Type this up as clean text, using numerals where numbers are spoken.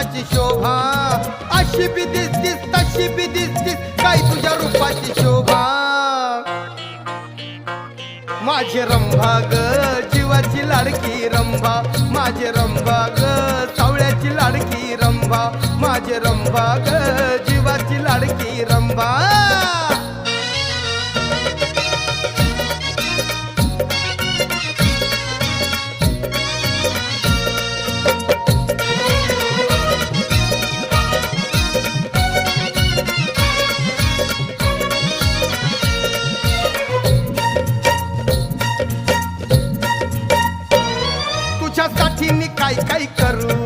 रूपाची शोभा, अशी बी दिसतीस तशी बी दिसतीस, काय तुझ्या रूपाची शोभा. माझे रंभा ग जीवाची लाडकी रंभा, माझे रंभा ग सावळ्याची लाडकी रंभा, माझे रंभा ग जीवाची लाडकी रंभा. तुझ्यासाठी मी काय काय करू,